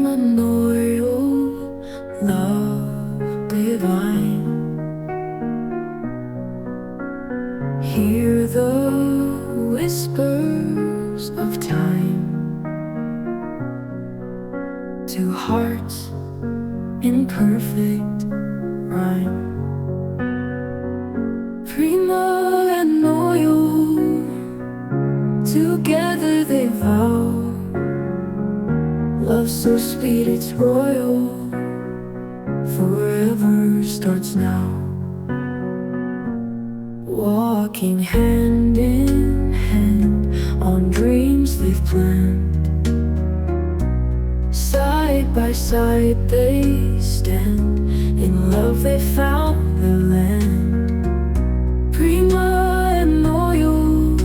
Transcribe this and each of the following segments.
Preema, Noyal, love divine. Hear the whispers of time. Two hearts in perfect rhyme. Preema and Noyal, together they vow. Love so sweet it's royal, forever starts now. Walking hand in hand on dreams they've planned. Side by side they stand, in love they found their land. Preema and Noyal,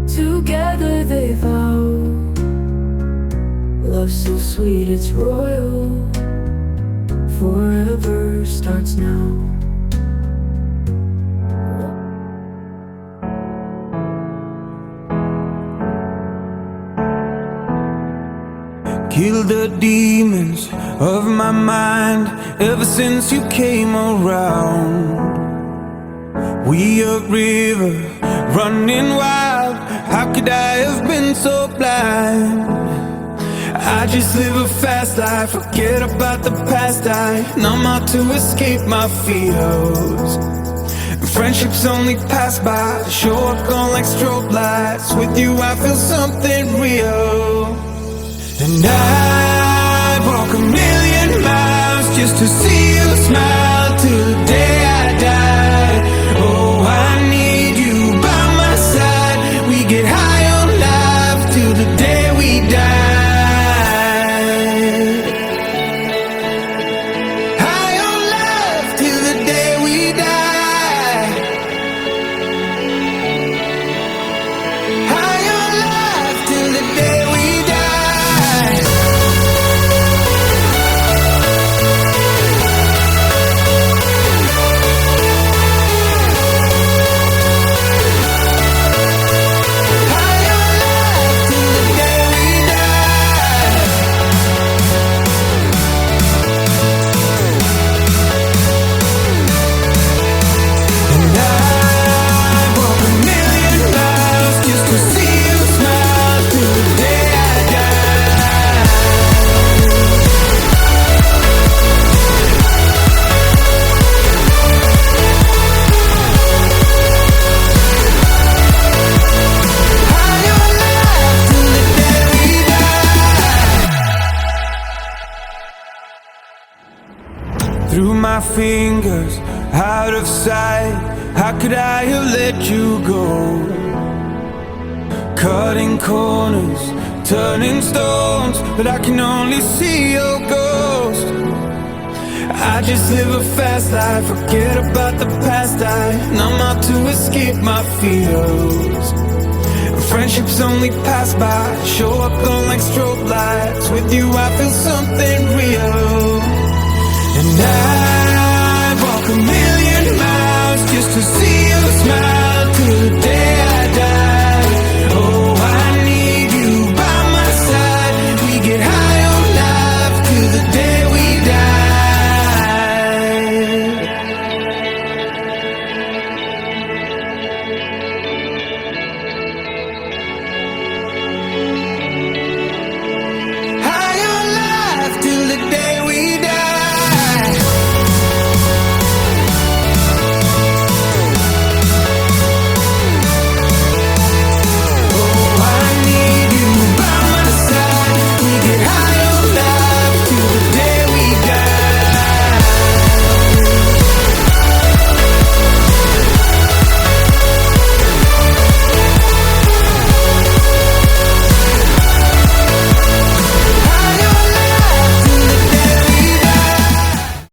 together they vow. Love so sweet it's royal, forever starts now. Kill the demons of my mind ever since you came around. We a river running wild, how could I have been so blind? I just live a fast life, forget about the past. I numb out to escape my fears. Friendships only pass by, show up gone like strobe lights. With you I feel something real. And I walk a million miles just to see you smile till the day I die. Oh, I need you by my side. We get high on life till the day we die. Through my fingers, out of sight, how could I have let you go? Cutting corners, turning stones, but I can only see your ghost. I just live a fast life, forget about the past. I numb out to escape my fears. Friendships only pass by, show up gone like strobe lights. With you I feel something real.